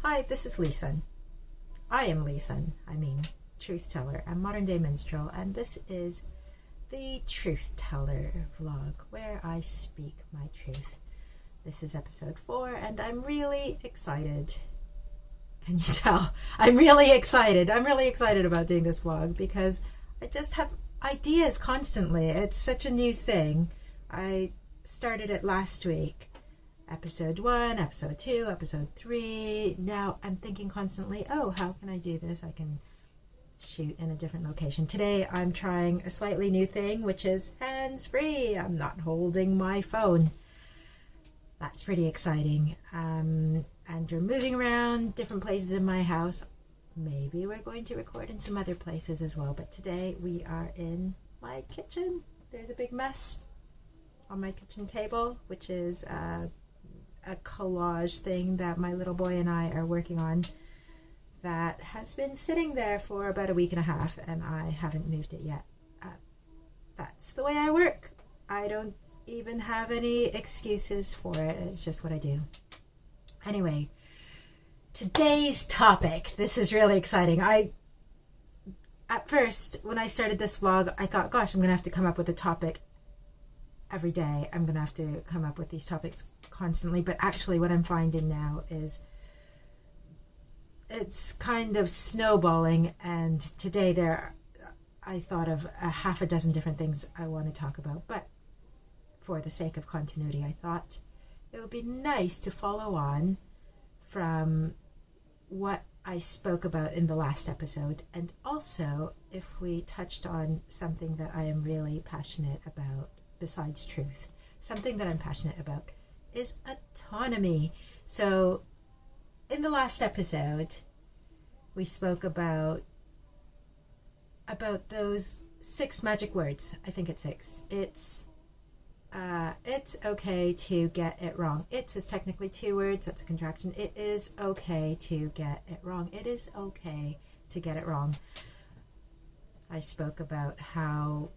Hi, this is LeeSun. I am LeeSun, Truth Teller and modern day minstrel, and this is the Truth Teller vlog where I speak my truth. This is episode 4 and I'm really excited. Can you tell? I'm really excited. I'm really excited about doing this vlog because I just have ideas constantly. It's such a new thing. I started it last week. Episode 1, episode 2, episode 3. Now I'm thinking constantly, oh, how can I do this? I can shoot in a different location. Today I'm trying a slightly new thing, which is hands-free. I'm not holding my phone. That's pretty exciting. And you're moving around different places in my house. Maybe we're going to record in some other places as well. But today we are in my kitchen. There's a big mess on my kitchen table, which is a collage thing that my little boy and I are working on that has been sitting there for about a week and a half and I haven't moved it yet. That's the way I work. I don't even have any excuses for it. It's just what I do. Anyway, today's topic. This is really exciting. At first, when I started this vlog, I thought, gosh, I'm going to have to come up with a topic every day. I'm going to have to come up with these topics constantly. But actually what I'm finding now is it's kind of snowballing. And today I thought of a half a dozen different things I want to talk about. But for the sake of continuity, I thought it would be nice to follow on from what I spoke about in the last episode. And also if we touched on something that I am really passionate about besides truth. Something that I'm passionate about is autonomy. So in the last episode, we spoke about those 6 magic words. I think it's 6. It's okay to get it wrong. It's is technically 2 words. That's a contraction. It is okay to get it wrong. It is okay to get it wrong. I spoke about how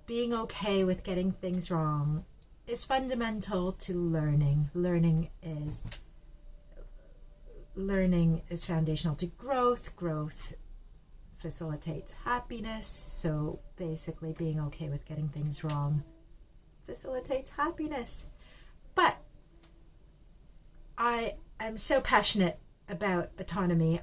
being okay with getting things wrong is fundamental to learning. Learning is foundational to growth. Growth facilitates happiness. So basically being okay with getting things wrong facilitates happiness. But I am so passionate about autonomy.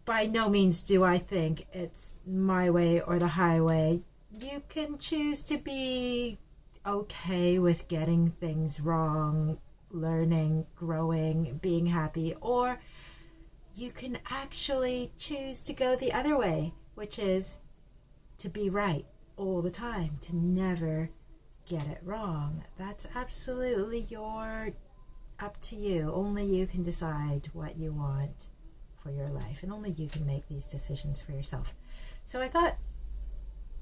By no means do I think it's my way or the highway. You can choose to be okay with getting things wrong, learning, growing, being happy, or you can actually choose to go the other way, which is to be right all the time, to never get it wrong. That's absolutely up to you. Only you can decide what you want for your life, and only you can make these decisions for yourself. So I thought,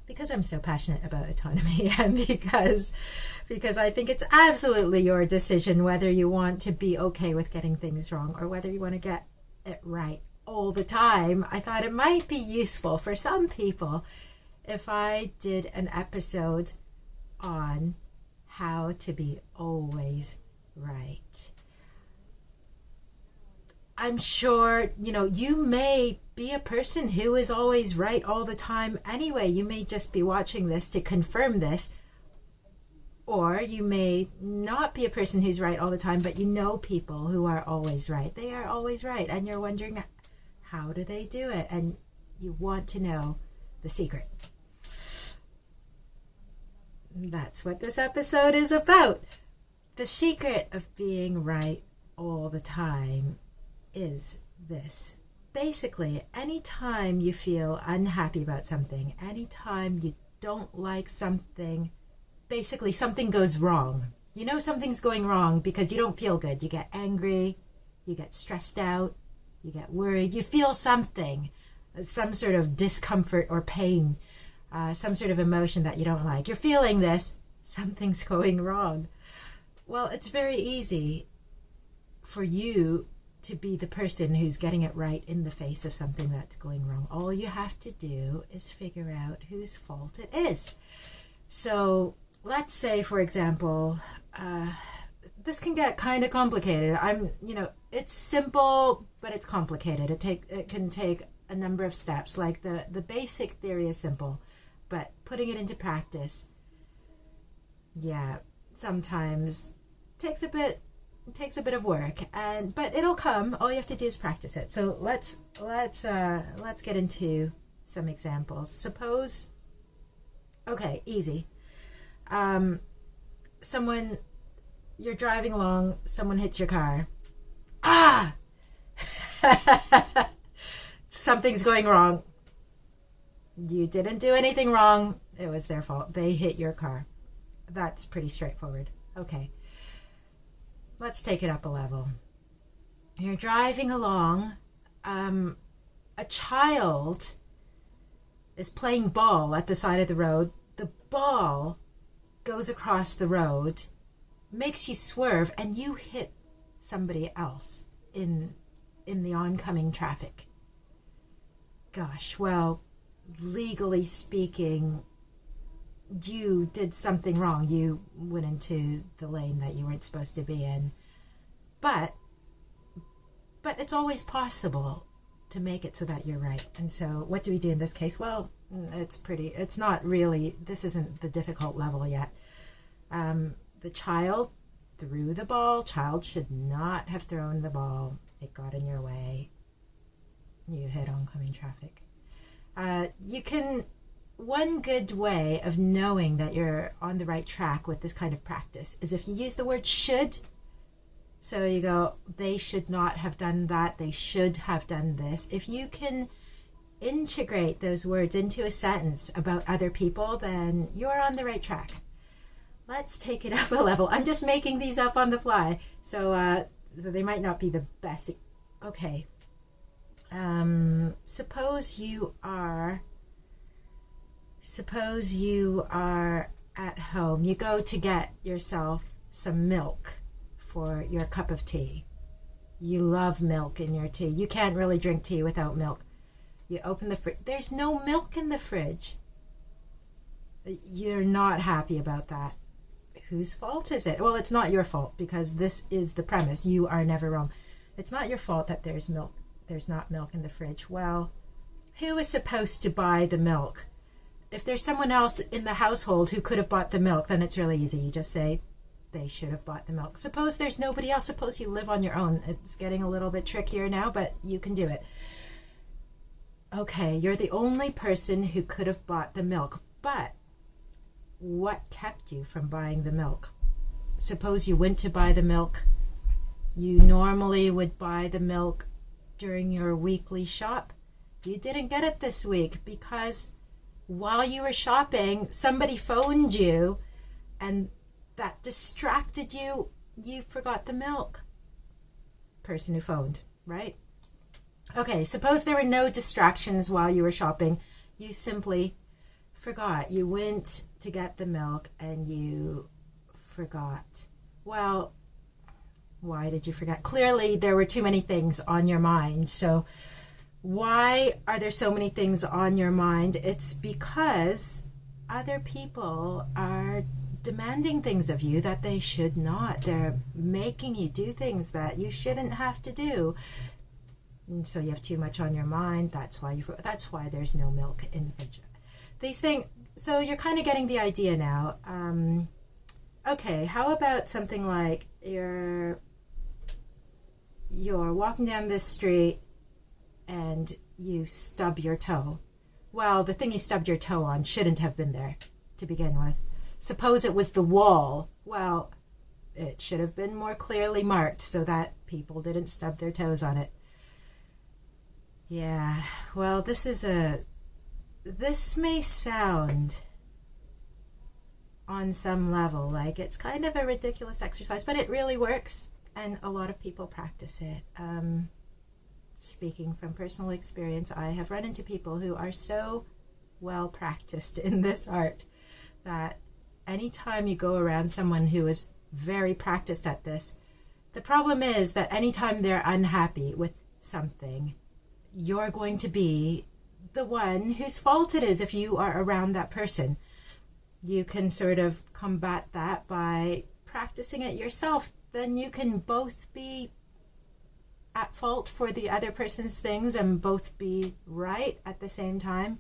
because I'm so passionate about autonomy and because I think it's absolutely your decision whether you want to be okay with getting things wrong or whether you want to get it right all the time, I thought it might be useful for some people if I did an episode on how to be always right. I'm sure, you may be a person who is always right all the time anyway. You may just be watching this to confirm this. Or you may not be a person who's right all the time, but you know people who are always right. They are always right. And you're wondering, how do they do it? And you want to know the secret. That's what this episode is about. The secret of being right all the time is this. Basically, anytime you feel unhappy about something, anytime you don't like something, basically something goes wrong. You know something's going wrong because you don't feel good. You get angry, you get stressed out, you get worried, you feel something, some sort of discomfort or pain, some sort of emotion that you don't like. You're feeling this, something's going wrong. Well, it's very easy for you to be the person who's getting it right in the face of something that's going wrong. All you have to do is figure out whose fault it is. So let's say, for example, this can get kind of complicated. It's simple, but it's complicated. It can take a number of steps. Like the basic theory is simple, but putting it into practice, yeah, sometimes takes a bit of work, but it'll come. All you have to do is practice it. So let's get into some examples. Suppose, okay, easy. You're driving along, someone hits your car. Ah! Something's going wrong. You didn't do anything wrong. It was their fault. They hit your car. That's pretty straightforward. Okay. Let's take it up a level. You're driving along. A child is playing ball at the side of the road. The ball goes across the road, makes you swerve, and you hit somebody else in the oncoming traffic. Gosh, well, legally speaking, you did something wrong. You went into the lane that you weren't supposed to be in. But it's always possible to make it so that you're right. And so what do we do in this case? Well, it's not really, this isn't the difficult level yet. The child threw the ball. Child should not have thrown the ball. It got in your way. You hit oncoming traffic. One good way of knowing that you're on the right track with this kind of practice is if you use the word should. So you go, they should not have done that. They should have done this. If you can integrate those words into a sentence about other people, then you're on the right track. Let's take it up a level. I'm just making these up on the fly, so they might not be the best. Okay. Suppose you are at home. You go to get yourself some milk for your cup of tea. You love milk in your tea. You can't really drink tea without milk. You open the fridge. There's no milk in the fridge. You're not happy about that. Whose fault is it? Well, it's not your fault, because this is the premise. You are never wrong. It's not your fault that there's not milk in the fridge. Well, who is supposed to buy the milk? If there's someone else in the household who could have bought the milk, then it's really easy. You just say, they should have bought the milk. Suppose there's nobody else. Suppose you live on your own. It's getting a little bit trickier now, but you can do it. Okay, you're the only person who could have bought the milk, but what kept you from buying the milk? Suppose you went to buy the milk. You normally would buy the milk during your weekly shop. You didn't get it this week because while you were shopping, somebody phoned you and that distracted you. You forgot the milk. Person who phoned, right? Okay, suppose there were no distractions while you were shopping. You simply forgot. You went to get the milk and you forgot. Well, why did you forget? Clearly, there were too many things on your mind. So why are there so many things on your mind? It's because other people are demanding things of you that they should not. They're making you do things that you shouldn't have to do. And so you have too much on your mind. That's why there's no milk in the fridge. These things. So you're kind of getting the idea now. Okay, how about something like you're walking down this street and you stub your toe. Well, the thing you stubbed your toe on shouldn't have been there to begin with. Suppose it was the wall. Well, it should have been more clearly marked so that people didn't stub their toes on it. Yeah, well, this may sound on some level like it's kind of a ridiculous exercise, but it really works, and a lot of people practice it. Speaking from personal experience, I have run into people who are so well practiced in this art that anytime you go around someone who is very practiced at this, the problem is that anytime they're unhappy with something, you're going to be the one whose fault it is if you are around that person. You can sort of combat that by practicing it yourself. then you can both be at fault for the other person's things and both be right at the same time.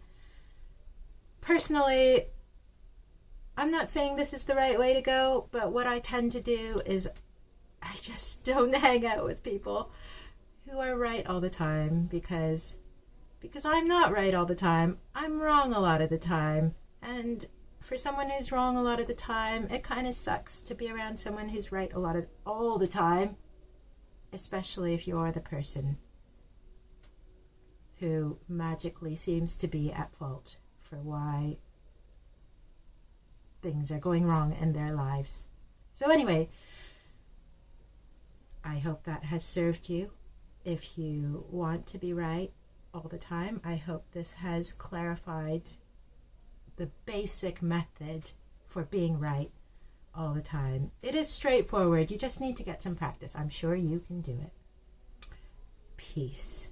Personally, I'm not saying this is the right way to go, but what I tend to do is I just don't hang out with people who are right all the time, because I'm not right all the time. I'm wrong a lot of the time. And for someone who's wrong a lot of the time, it kind of sucks to be around someone who's right all the time, especially if you're the person who magically seems to be at fault for why things are going wrong in their lives. So anyway, I hope that has served you. If you want to be right all the time, I hope this has clarified the basic method for being right all the time. It is straightforward. You just need to get some practice. I'm sure you can do it. Peace.